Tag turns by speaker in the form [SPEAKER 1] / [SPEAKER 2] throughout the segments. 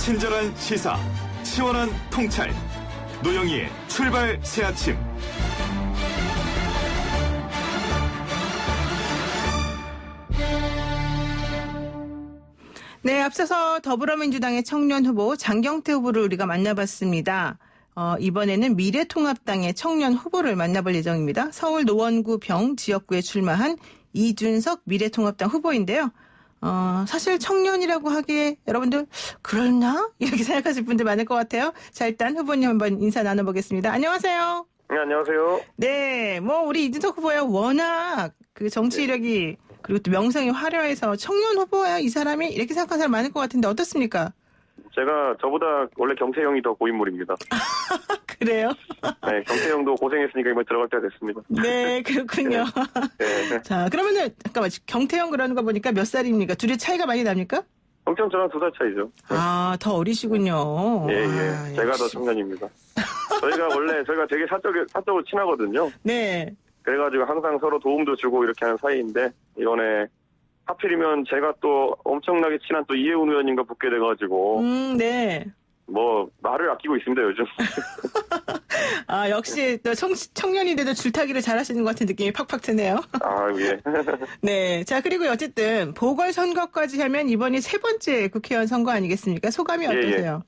[SPEAKER 1] 친절한 시사, 시원한 통찰. 노영희의 출발 새아침.
[SPEAKER 2] 네, 앞서서 더불어민주당의 청년 후보 장경태 후보를 우리가 만나봤습니다. 이번에는 미래통합당의 청년 후보를 만나볼 예정입니다. 서울 노원구 병 지역구에 출마한 이준석 미래통합당 후보인데요. 사실 청년이라고 하기에 여러분들 그러나? 이렇게 생각하실 분들 많을 것 같아요. 자, 일단 후보님 한번 인사 나눠보겠습니다. 안녕하세요.
[SPEAKER 3] 네, 안녕하세요.
[SPEAKER 2] 네, 우리 이준석 후보야 워낙 그 정치 이력이 그리고 또 명성이 화려해서 청년 후보야 이 사람이 이렇게 생각하는 사람 많을 것 같은데 어떻습니까?
[SPEAKER 3] 제가 저보다 원래 경태형이 더 고인물입니다.
[SPEAKER 2] 그래요?
[SPEAKER 3] 네, 경태형도 고생했으니까 이번에 들어갈 때가 됐습니다.
[SPEAKER 2] 네, 그렇군요.
[SPEAKER 3] 네.
[SPEAKER 2] 자, 그러면은 잠깐만 경태형 그러는 거 보니까 몇 살입니까? 둘이 차이가 많이 납니까?
[SPEAKER 3] 경태형 저랑 2살 차이죠. 네.
[SPEAKER 2] 아, 더 어리시군요.
[SPEAKER 3] 예.
[SPEAKER 2] 아,
[SPEAKER 3] 제가
[SPEAKER 2] 역시.
[SPEAKER 3] 더 청년입니다. 저희가 되게 사적으로 친하거든요.
[SPEAKER 2] 네.
[SPEAKER 3] 그래가지고 항상 서로 도움도 주고 이렇게 하는 사이인데 이번에 하필이면 제가 또 엄청나게 친한 또 이혜훈 의원님과 붙게 돼가지고
[SPEAKER 2] 네.
[SPEAKER 3] 뭐 말을 아끼고 있습니다 요즘.
[SPEAKER 2] 아, 역시 또 청년인데도 줄타기를 잘하시는 것 같은 느낌이 팍팍 드네요.
[SPEAKER 3] 아 예.
[SPEAKER 2] 네. 자, 그리고 어쨌든 보궐선거까지 하면 이번이 세 번째 국회의원 선거 아니겠습니까? 소감이 어떠세요?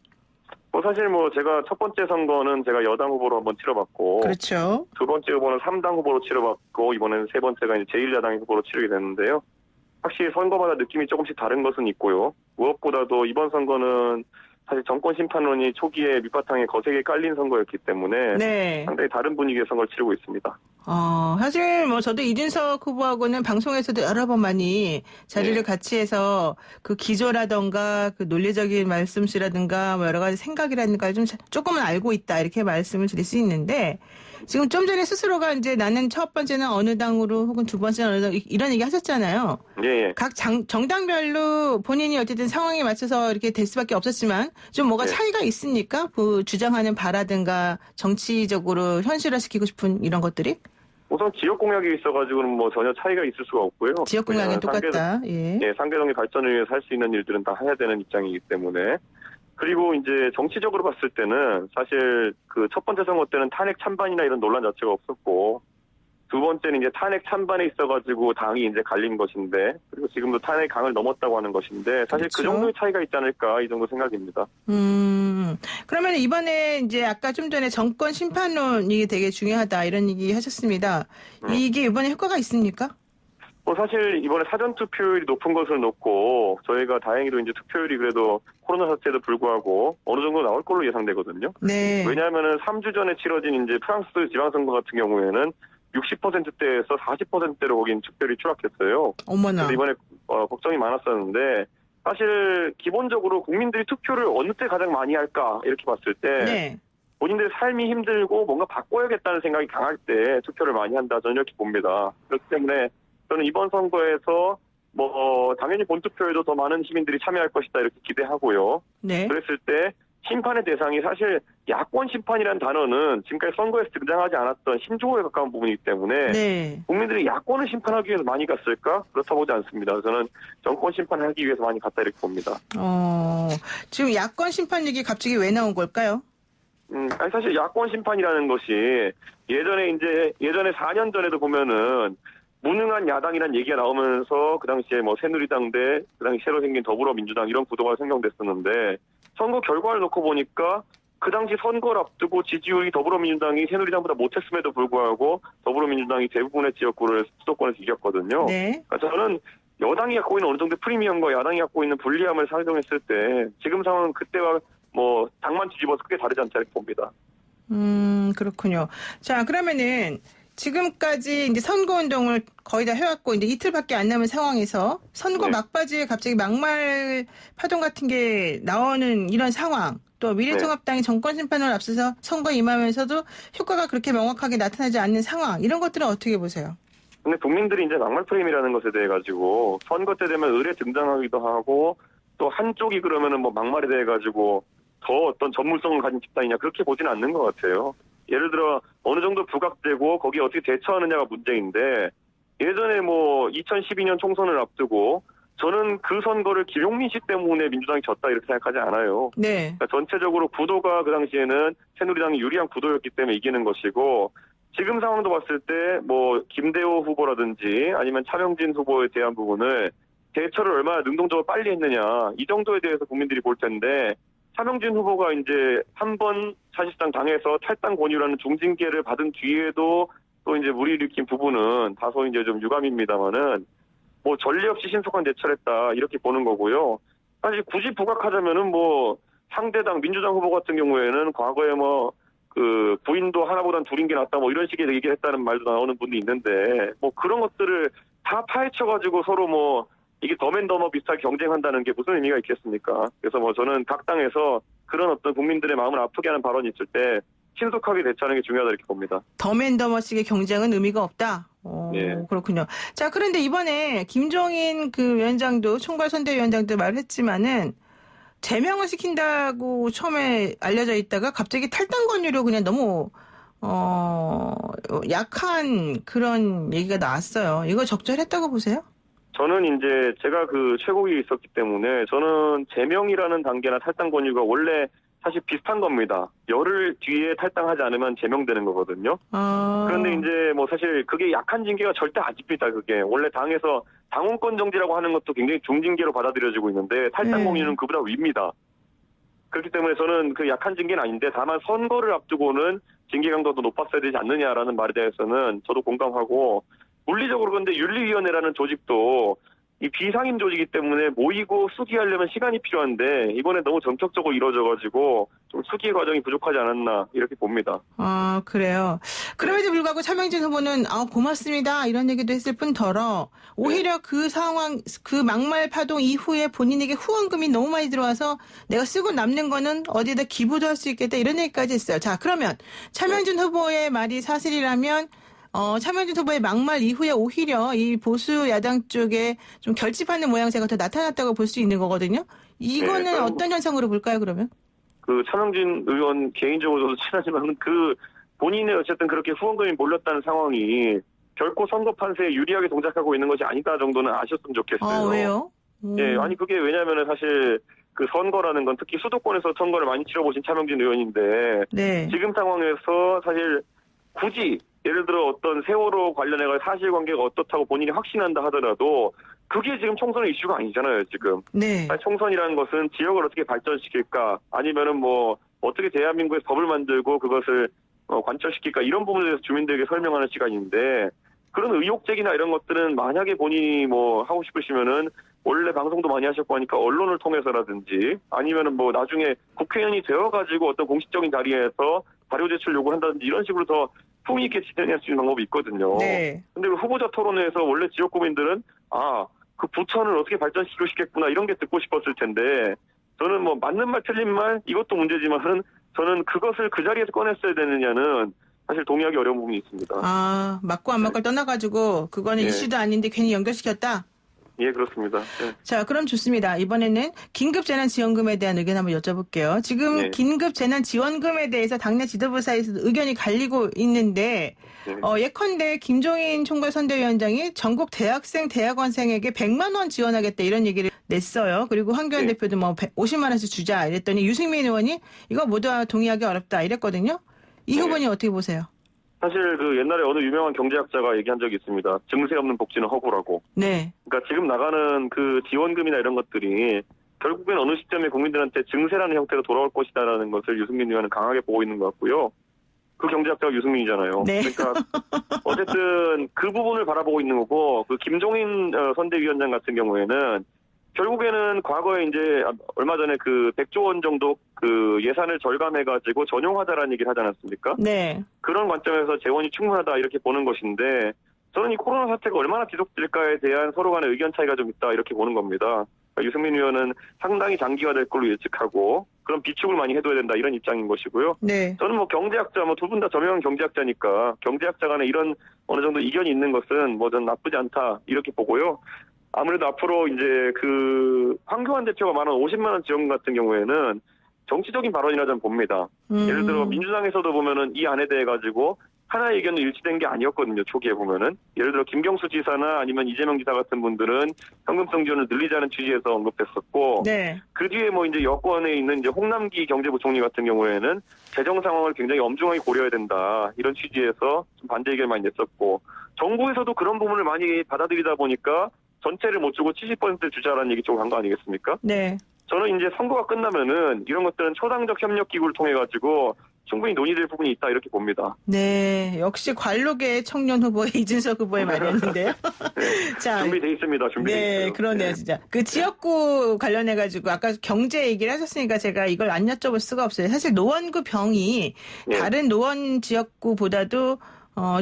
[SPEAKER 3] 사실 제가 첫 번째 선거는 제가 여당 후보로 한번 치러봤고.
[SPEAKER 2] 그렇죠.
[SPEAKER 3] 두 번째 후보는 3당 후보로 치러봤고, 이번에는 세 번째가 이제 제1야당 후보로 치르게 됐는데요. 확실히 선거마다 느낌이 조금씩 다른 것은 있고요. 무엇보다도 이번 선거는 사실 정권 심판론이 초기에 밑바탕에 거세게 깔린 선거였기 때문에
[SPEAKER 2] 네.
[SPEAKER 3] 상당히 다른 분위기의 선거를 치르고 있습니다.
[SPEAKER 2] 사실 저도 이준석 후보하고는 방송에서도 여러 번 많이 자리를 같이 해서 그 기조라던가 그 논리적인 말씀씨라든가 여러 가지 생각이라든가 좀 조금은 알고 있다 이렇게 말씀을 드릴 수 있는데 지금 좀 전에 스스로가 이제 나는 첫 번째는 어느 당으로 혹은 두 번째는 어느 당 이런 얘기 하셨잖아요.
[SPEAKER 3] 예.
[SPEAKER 2] 각 정당별로 본인이 어쨌든 상황에 맞춰서 이렇게 될 수밖에 없었지만 좀 뭐가 차이가 있습니까? 그 주장하는 바라든가 정치적으로 현실화시키고 싶은 이런 것들이?
[SPEAKER 3] 우선 지역 공약이 있어가지고는 전혀 차이가 있을 수가 없고요.
[SPEAKER 2] 지역 공약은 똑같다.
[SPEAKER 3] 상계동의 발전을 위해서 할 수 있는 일들은 다 해야 되는 입장이기 때문에. 그리고 이제 정치적으로 봤을 때는 사실 그 첫 번째 선거 때는 탄핵 찬반이나 이런 논란 자체가 없었고 두 번째는 이제 탄핵 찬반에 있어가지고 당이 이제 갈린 것인데 그리고 지금도 탄핵 강을 넘었다고 하는 것인데 사실
[SPEAKER 2] 그렇죠.
[SPEAKER 3] 그 정도의 차이가 있지 않을까 이 정도 생각입니다.
[SPEAKER 2] 그러면 이번에 이제 아까 좀 전에 정권 심판론이 되게 중요하다 이런 얘기 하셨습니다. 이게 이번에 효과가 있습니까?
[SPEAKER 3] 사실 이번에 사전 투표율이 높은 것을 놓고 저희가 다행히도 이제 투표율이 그래도 코로나 사태에도 불구하고 어느 정도 나올 걸로 예상되거든요.
[SPEAKER 2] 네.
[SPEAKER 3] 왜냐하면은 3주 전에 치러진 이제 프랑스 지방선거 같은 경우에는 60%대에서 40%대로 거긴 투표율이 추락했어요.
[SPEAKER 2] 어머나.
[SPEAKER 3] 그래서 이번에 걱정이 많았었는데 사실 기본적으로 국민들이 투표를 어느 때 가장 많이 할까 이렇게 봤을 때
[SPEAKER 2] 네.
[SPEAKER 3] 본인들의 삶이 힘들고 뭔가 바꿔야겠다는 생각이 강할 때 투표를 많이 한다 저는 이렇게 봅니다. 그렇기 때문에 저는 이번 선거에서 당연히 본투표에도 더 많은 시민들이 참여할 것이다 이렇게 기대하고요.
[SPEAKER 2] 네.
[SPEAKER 3] 그랬을 때 심판의 대상이 사실 야권 심판이라는 단어는 지금까지 선거에서 등장하지 않았던 신조어에 가까운 부분이기 때문에
[SPEAKER 2] 네.
[SPEAKER 3] 국민들이 야권을 심판하기 위해서 많이 갔을까? 그렇다 보지 않습니다. 저는 정권 심판을 하기 위해서 많이 갔다 이렇게 봅니다.
[SPEAKER 2] 지금 야권 심판 얘기 갑자기 왜 나온 걸까요?
[SPEAKER 3] 사실 야권 심판이라는 것이 예전에 4년 전에도 보면은 무능한 야당이라는 얘기가 나오면서 그 당시에 새누리당 대 그 당시 새로 생긴 더불어민주당 이런 구도가 생성됐었는데 선거 결과를 놓고 보니까 그 당시 선거를 앞두고 지지율이 더불어민주당이 새누리당보다 못했음에도 불구하고 더불어민주당이 대부분의 지역구를 수도권에서 이겼거든요.
[SPEAKER 2] 네.
[SPEAKER 3] 그러니까 저는 여당이 갖고 있는 어느 정도 프리미엄과 야당이 갖고 있는 불리함을 상정했을 때 지금 상황은 그때와 당만 뒤집어서 크게 다르지 않다 이렇게 봅니다.
[SPEAKER 2] 그렇군요. 자, 그러면은 지금까지 이제 선거운동을 거의 다 해왔고 이제 이틀밖에 안 남은 상황에서 선거 막바지에 갑자기 막말 파동 같은 게 나오는 이런 상황 또 미래통합당이 정권 심판을 앞서서 선거에 임하면서도 효과가 그렇게 명확하게 나타나지 않는 상황 이런 것들은 어떻게 보세요?
[SPEAKER 3] 근데 국민들이 이제 막말 프레임이라는 것에 대해 가지고 선거 때 되면 의례 등장하기도 하고 또 한쪽이 그러면은 막말에 대해 가지고 더 어떤 전문성을 가진 집단이냐 그렇게 보지는 않는 것 같아요. 예를 들어 어느 정도 부각되고 거기에 어떻게 대처하느냐가 문제인데 예전에 2012년 총선을 앞두고 저는 그 선거를 김용민 씨 때문에 민주당이 졌다 이렇게 생각하지 않아요.
[SPEAKER 2] 네.
[SPEAKER 3] 그러니까 전체적으로 구도가 그 당시에는 새누리당이 유리한 구도였기 때문에 이기는 것이고 지금 상황도 봤을 때 뭐 김대호 후보라든지 아니면 차명진 후보에 대한 부분을 대처를 얼마나 능동적으로 빨리 했느냐 이 정도에 대해서 국민들이 볼 텐데 차명진 후보가 이제 한 번 사실상 당에서 탈당 권유라는 중징계를 받은 뒤에도 또 이제 무리를 일으킨 부분은 다소 이제 좀 유감입니다만은 뭐 전례 없이 신속한 대처를 했다 이렇게 보는 거고요. 사실 굳이 부각하자면은 뭐 상대당 민주당 후보 같은 경우에는 과거에 뭐 그 부인도 하나보단 둘인 게 낫다 뭐 이런 식의 얘기를 했다는 말도 나오는 분이 있는데 뭐 그런 것들을 다 파헤쳐가지고 서로 뭐 이게 덤앤더머 비슷하게 경쟁한다는 게 무슨 의미가 있겠습니까? 그래서 뭐 저는 각 당에서 그런 어떤 국민들의 마음을 아프게 하는 발언이 있을 때 신속하게 대처하는 게 중요하다 이렇게 봅니다.
[SPEAKER 2] 덤앤더머식의 경쟁은 의미가 없다.
[SPEAKER 3] 네.
[SPEAKER 2] 그렇군요. 자, 그런데 이번에 김종인 그 위원장도 총괄선대위원장도 말했지만은 제명을 시킨다고 처음에 알려져 있다가 갑자기 탈당 권유로 그냥 너무 약한 그런 얘기가 나왔어요. 이거 적절했다고 보세요?
[SPEAKER 3] 저는 이제 제가 그 최고위에 있었기 때문에 저는 제명이라는 단계나 탈당 권유가 원래 사실 비슷한 겁니다. 열흘 뒤에 탈당하지 않으면 제명되는 거거든요. 그런데 이제 뭐 사실 그게 약한 징계가 절대 아닙니다. 그게 원래 당에서 당원권 정지라고 하는 것도 굉장히 중징계로 받아들여지고 있는데 탈당
[SPEAKER 2] 네.
[SPEAKER 3] 권유는 그보다 위입니다. 그렇기 때문에 저는 그 약한 징계는 아닌데 다만 선거를 앞두고는 징계 강도도 높았어야 되지 않느냐라는 말에 대해서는 저도 공감하고 물리적으로 그런데 윤리위원회라는 조직도 이 비상임 조직이기 때문에 모이고 수기하려면 시간이 필요한데 이번에 너무 전격적으로 이루어져가지고 좀 수기 과정이 부족하지 않았나 이렇게 봅니다.
[SPEAKER 2] 아, 그래요. 그럼에도 불구하고 차명진 후보는 고맙습니다 이런 얘기도 했을 뿐더러 오히려 그 상황, 그 막말 파동 이후에 본인에게 후원금이 너무 많이 들어와서 내가 쓰고 남는 거는 어디에다 기부도 할 수 있겠다 이런 얘기까지 했어요. 자, 그러면 차명진 후보의 말이 사실이라면 차명진 후보의 막말 이후에 오히려 이 보수 야당 쪽에 좀 결집하는 모양새가 더 나타났다고 볼 수 있는 거거든요. 이거는
[SPEAKER 3] 네,
[SPEAKER 2] 어떤 현상으로 볼까요, 그러면?
[SPEAKER 3] 그 차명진 의원 개인적으로 저도 친하지만 그 본인의 어쨌든 그렇게 후원금이 몰렸다는 상황이 결코 선거 판세에 유리하게 동작하고 있는 것이 아니다 정도는 아셨으면 좋겠어요.
[SPEAKER 2] 왜요?
[SPEAKER 3] 예, 아니 그게 왜냐하면 사실 그 선거라는 건 특히 수도권에서 선거를 많이 치러보신 차명진 의원인데
[SPEAKER 2] 네.
[SPEAKER 3] 지금 상황에서 사실 굳이 예를 들어 어떤 세월호 관련해서 사실관계가 어떻다고 본인이 확신한다 하더라도 그게 지금 총선의 이슈가 아니잖아요, 지금.
[SPEAKER 2] 네.
[SPEAKER 3] 아니, 총선이라는 것은 지역을 어떻게 발전시킬까 아니면은 뭐 어떻게 대한민국에서 법을 만들고 그것을 관철시킬까 이런 부분에 대해서 주민들에게 설명하는 시간인데 그런 의혹제기나 이런 것들은 만약에 본인이 뭐 하고 싶으시면은 원래 방송도 많이 하셨고 하니까 언론을 통해서라든지 아니면은 뭐 나중에 국회의원이 되어가지고 어떤 공식적인 자리에서 자료 제출 요구한다든지 이런 식으로 더 품위 있게 진행할 수 있는 방법이 있거든요.
[SPEAKER 2] 네.
[SPEAKER 3] 근데 그 후보자 토론회에서 원래 지역 구민들은 그 부천을 어떻게 발전시키고 싶겠구나 이런 게 듣고 싶었을 텐데 저는 뭐 맞는 말 틀린 말 이것도 문제지만은 저는 그것을 그 자리에서 꺼냈어야 되느냐는 사실 동의하기 어려운 부분이 있습니다.
[SPEAKER 2] 맞고 안 맞고 떠나가지고 그거는
[SPEAKER 3] 네.
[SPEAKER 2] 이슈도 아닌데 괜히 연결시켰다?
[SPEAKER 3] 예, 그렇습니다. 네.
[SPEAKER 2] 자, 그럼 좋습니다. 이번에는 긴급재난지원금에 대한 의견 한번 여쭤볼게요. 지금
[SPEAKER 3] 네.
[SPEAKER 2] 긴급재난지원금에 대해서 당내 지도부 사이에서도 의견이 갈리고 있는데
[SPEAKER 3] 네.
[SPEAKER 2] 예컨대 김종인 총괄선대위원장이 전국 대학생, 대학원생에게 100만 원 지원하겠다 이런 얘기를 냈어요. 그리고 황교안
[SPEAKER 3] 네.
[SPEAKER 2] 대표도 뭐 50만 원씩 주자 이랬더니 유승민 의원이 이거 모두 동의하기 어렵다 이랬거든요. 이
[SPEAKER 3] 네.
[SPEAKER 2] 후보님 어떻게 보세요?
[SPEAKER 3] 사실 그 옛날에 어느 유명한 경제학자가 얘기한 적이 있습니다. 증세 없는 복지는 허구라고.
[SPEAKER 2] 네.
[SPEAKER 3] 그러니까 지금 나가는 그 지원금이나 이런 것들이 결국엔 어느 시점에 국민들한테 증세라는 형태로 돌아올 것이다라는 것을 유승민 의원은 강하게 보고 있는 것 같고요. 그 경제학자가 유승민이잖아요.
[SPEAKER 2] 네.
[SPEAKER 3] 그러니까 어쨌든 그 부분을 바라보고 있는 거고 그 김종인 선대위원장 같은 경우에는 결국에는 과거에 이제 얼마 전에 그 100조 원 정도 그 예산을 절감해가지고 전용하자라는 얘기를 하지 않았습니까?
[SPEAKER 2] 네.
[SPEAKER 3] 그런 관점에서 재원이 충분하다 이렇게 보는 것인데 저는 이 코로나 사태가 얼마나 지속될까에 대한 서로 간의 의견 차이가 좀 있다 이렇게 보는 겁니다. 그러니까 유승민 의원은 상당히 장기화될 걸로 예측하고 그런 비축을 많이 해둬야 된다 이런 입장인 것이고요.
[SPEAKER 2] 네.
[SPEAKER 3] 저는 뭐 경제학자 두 분 다 저명한 경제학자니까 경제학자 간에 이런 어느 정도 이견이 있는 것은 뭐 전 나쁘지 않다 이렇게 보고요. 아무래도 앞으로 이제 그 황교안 대표가 말한 50만 원 지원 같은 경우에는 정치적인 발언이라 저는 봅니다. 예를 들어 민주당에서도 보면은 이 안에 대해 가지고 하나의 의견은 일치된 게 아니었거든요. 초기에 보면은. 예를 들어 김경수 지사나 아니면 이재명 지사 같은 분들은 현금성 지원을 늘리자는 취지에서 언급했었고
[SPEAKER 2] 네.
[SPEAKER 3] 그 뒤에 뭐 이제 여권에 있는 이제 홍남기 경제부총리 같은 경우에는 재정 상황을 굉장히 엄중하게 고려해야 된다. 이런 취지에서 좀 반대 의견을 많이 냈었고 정부에서도 그런 부분을 많이 받아들이다 보니까 전체를 못 주고 70%를 주자라는 얘기 쪽으로 간 거 아니겠습니까?
[SPEAKER 2] 네.
[SPEAKER 3] 저는 이제 선거가 끝나면은 이런 것들은 초당적 협력 기구를 통해 가지고 충분히 논의될 부분이 있다 이렇게 봅니다.
[SPEAKER 2] 네, 역시 관록의 청년 후보의 이준석 후보의 말이었는데요. 자,
[SPEAKER 3] 준비돼 있습니다. 준비돼
[SPEAKER 2] 네,
[SPEAKER 3] 있어요.
[SPEAKER 2] 그러네요, 진짜. 그 지역구 관련해가지고 아까 경제 얘기를 하셨으니까 제가 이걸 안 여쭤볼 수가 없어요. 사실 노원구 병이
[SPEAKER 3] 네.
[SPEAKER 2] 다른 노원 지역구보다도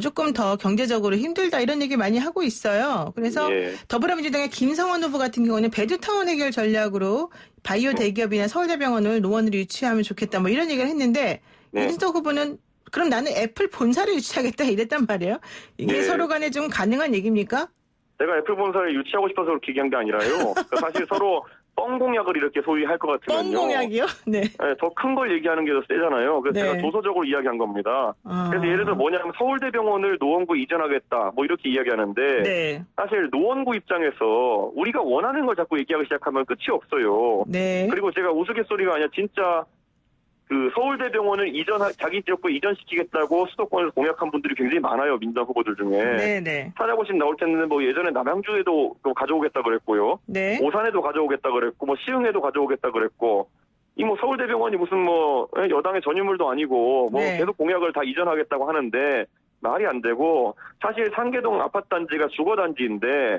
[SPEAKER 2] 조금 더 경제적으로 힘들다 이런 얘기 많이 하고 있어요. 그래서
[SPEAKER 3] 예.
[SPEAKER 2] 더불어민주당의 김성원 후보 같은 경우는 베드타운 해결 전략으로 바이오 대기업이나 서울대병원을 노원으로 유치하면 좋겠다 뭐 이런 얘기를 했는데
[SPEAKER 3] 네.
[SPEAKER 2] 이준석 후보는 그럼 나는 애플 본사를 유치하겠다 이랬단 말이에요. 이게
[SPEAKER 3] 네.
[SPEAKER 2] 서로 간에 좀 가능한 얘기입니까?
[SPEAKER 3] 제가 애플 본사를 유치하고 싶어서 그렇게 얘기한 게 아니라요. 그러니까 사실 서로 뻥 공약을 이렇게 소위 할 것 같으면요.
[SPEAKER 2] 뻥 공약이요? 네.
[SPEAKER 3] 네, 더 큰 걸 얘기하는 게 더 세잖아요. 그래서
[SPEAKER 2] 네.
[SPEAKER 3] 제가 도서적으로 이야기한 겁니다.
[SPEAKER 2] 아.
[SPEAKER 3] 그래서 예를 들어 뭐냐면 서울대병원을 노원구 이전하겠다 뭐 이렇게 이야기하는데
[SPEAKER 2] 네.
[SPEAKER 3] 사실 노원구 입장에서 우리가 원하는 걸 자꾸 얘기하기 시작하면 끝이 없어요.
[SPEAKER 2] 네.
[SPEAKER 3] 그리고 제가 우스갯소리가 아니라 진짜 그 서울대병원을 자기 지역구에 이전시키겠다고 수도권에서 공약한 분들이 굉장히 많아요. 민주당 후보들 중에.
[SPEAKER 2] 네네.
[SPEAKER 3] 찾아보시면 나올 텐데 뭐 예전에 남양주에도 가져오겠다 그랬고요.
[SPEAKER 2] 네.
[SPEAKER 3] 오산에도 가져오겠다 그랬고 뭐 시흥에도 가져오겠다 그랬고 이 뭐 서울대병원이 무슨 뭐 여당의 전유물도 아니고 뭐
[SPEAKER 2] 네.
[SPEAKER 3] 계속 공약을 다 이전하겠다고 하는데 말이 안 되고 사실 상계동 아파트단지가 주거단지인데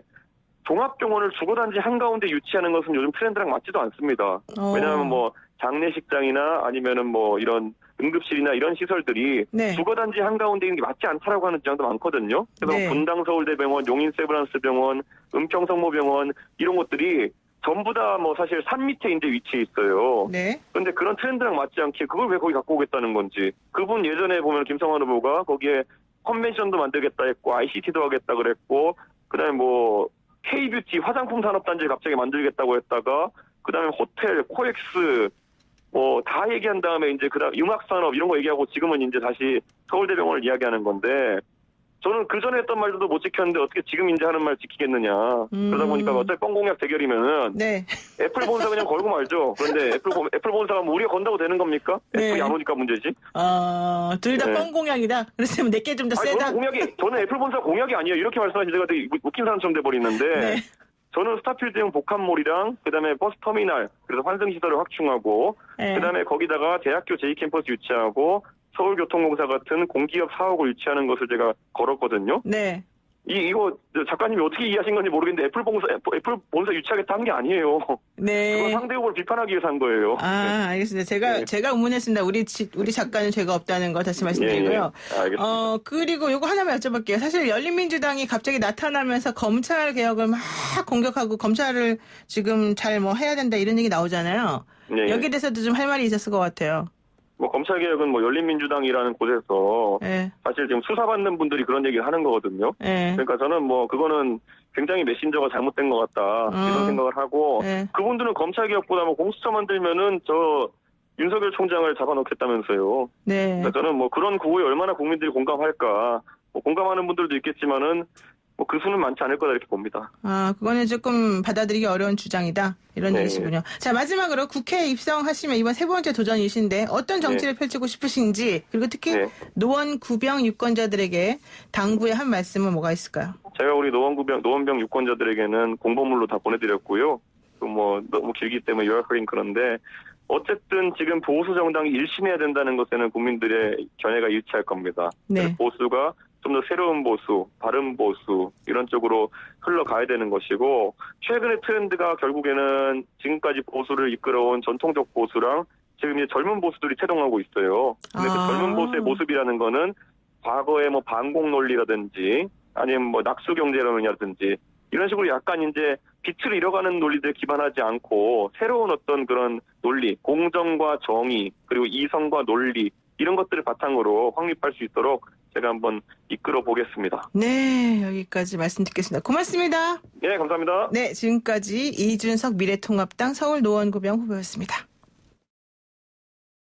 [SPEAKER 3] 종합병원을 주거단지 한가운데 유치하는 것은 요즘 트렌드랑 맞지도 않습니다. 왜냐하면 뭐 장례식장이나 아니면은 뭐 이런 응급실이나 이런 시설들이
[SPEAKER 2] 네.
[SPEAKER 3] 주거단지 한가운데 있는 게 맞지 않다라고 하는 주장도 많거든요. 그래서
[SPEAKER 2] 네.
[SPEAKER 3] 분당서울대병원, 용인세브란스병원, 은평성모병원 이런 것들이 전부 다 뭐 사실 산 밑에 이제 위치해 있어요.
[SPEAKER 2] 네.
[SPEAKER 3] 그런데 그런 트렌드랑 맞지 않게 그걸 왜 거기 갖고 오겠다는 건지. 그분 예전에 보면 김성환 후보가 거기에 컨벤션도 만들겠다 했고 ICT도 하겠다 그랬고 그다음에 뭐 K뷰티 화장품 산업단지 갑자기 만들겠다고 했다가 그다음에 호텔, 코엑스 뭐 다 얘기한 다음에 이제 그다음 융합산업 이런 거 얘기하고 지금은 이제 다시 서울대병원을 이야기하는 건데 저는 그 전에 했던 말들도 못 지켰는데 어떻게 지금 이제 하는 말 지키겠느냐. 그러다 보니까 어차피 뻥공약 대결이면은
[SPEAKER 2] 네.
[SPEAKER 3] 애플 본사 그냥 걸고 말죠. 그런데 애플 본사가 뭐 우리가 건다고 되는 겁니까?
[SPEAKER 2] 네.
[SPEAKER 3] 애플이 안 오니까 문제지.
[SPEAKER 2] 둘 다
[SPEAKER 3] 네.
[SPEAKER 2] 뻥 공약이다. 그랬으면 내게 좀 더
[SPEAKER 3] 아니,
[SPEAKER 2] 세다.
[SPEAKER 3] 저는 애플 본사 공약이 아니에요. 이렇게 말씀하시는 제가 되게 웃긴 사람처럼 돼버리는데
[SPEAKER 2] 네.
[SPEAKER 3] 저는 스타필드형 복합몰이랑 그다음에 버스 터미널 그래서 환승시설을 확충하고
[SPEAKER 2] 네.
[SPEAKER 3] 그다음에 거기다가 대학교 제2캠퍼스 유치하고 서울교통공사 같은 공기업 사옥을 유치하는 것을 제가 걸었거든요.
[SPEAKER 2] 네.
[SPEAKER 3] 이거 작가님이 어떻게 이해하신 건지 모르겠는데 애플 본사 유치하겠다 한 게 아니에요. 그건
[SPEAKER 2] 네.
[SPEAKER 3] 상대 후보를 비판하기 위해서 한 거예요.
[SPEAKER 2] 알겠습니다.
[SPEAKER 3] 네.
[SPEAKER 2] 제가 의문했습니다. 우리 작가는 죄가 없다는 거 다시 말씀드리고요.
[SPEAKER 3] 예, 알겠습니다.
[SPEAKER 2] 그리고 요거 하나만 여쭤볼게요. 사실 열린민주당이 갑자기 나타나면서 검찰 개혁을 막 공격하고 검찰을 지금 잘 뭐 해야 된다 이런 얘기 나오잖아요.
[SPEAKER 3] 예,
[SPEAKER 2] 여기에 대해서도 좀 할 말이 있었을 것 같아요.
[SPEAKER 3] 뭐 검찰개혁은 뭐 열린민주당이라는 곳에서
[SPEAKER 2] 예.
[SPEAKER 3] 사실 지금 수사받는 분들이 그런 얘기를 하는 거거든요.
[SPEAKER 2] 예.
[SPEAKER 3] 그러니까 저는 뭐 그거는 굉장히 메신저가 잘못된 것 같다 이런 생각을 하고
[SPEAKER 2] 예.
[SPEAKER 3] 그분들은 검찰개혁보다 뭐 공수처 만들면은 저 윤석열 총장을 잡아놓겠다면서요.
[SPEAKER 2] 네.
[SPEAKER 3] 그러니까 저는 뭐 그런 구호에 얼마나 국민들이 공감할까. 뭐 공감하는 분들도 있겠지만은 뭐 그 수는 많지 않을 거다 이렇게 봅니다.
[SPEAKER 2] 그거는 조금 받아들이기 어려운 주장이다. 이런
[SPEAKER 3] 네.
[SPEAKER 2] 얘기시군요. 자, 마지막으로 국회에 입성하시면 이번 세 번째 도전이신데 어떤 정치를 펼치고 싶으신지 그리고 특히
[SPEAKER 3] 네.
[SPEAKER 2] 노원 구병 유권자들에게 당부의 한 말씀은 뭐가 있을까요?
[SPEAKER 3] 제가 우리 노원병 유권자들에게는 공보물로 다 보내드렸고요. 또 뭐 너무 길기 때문에 요약하긴 그런데 어쨌든 지금 보수 정당이 일신해야 된다는 것에는 국민들의 견해가 일치할 겁니다.
[SPEAKER 2] 네.
[SPEAKER 3] 보수가 좀 더 새로운 보수, 바른 보수 이런 쪽으로 흘러가야 되는 것이고 최근의 트렌드가 결국에는 지금까지 보수를 이끌어온 전통적 보수랑 지금 이제 젊은 보수들이 태동하고 있어요. 근데 그 젊은 보수의 모습이라는 거는 과거의 뭐 반공 논리라든지 아니면 뭐 낙수 경제론이라든지 이런 식으로 약간 이제 빛을 잃어가는 논리들에 기반하지 않고 새로운 어떤 그런 논리, 공정과 정의 그리고 이성과 논리 이런 것들을 바탕으로 확립할 수 있도록 제가 한번 이끌어 보겠습니다.
[SPEAKER 2] 네, 여기까지 말씀 듣겠습니다. 고맙습니다.
[SPEAKER 3] 네, 감사합니다.
[SPEAKER 2] 네, 지금까지 이준석 미래통합당 서울 노원구병 후보였습니다.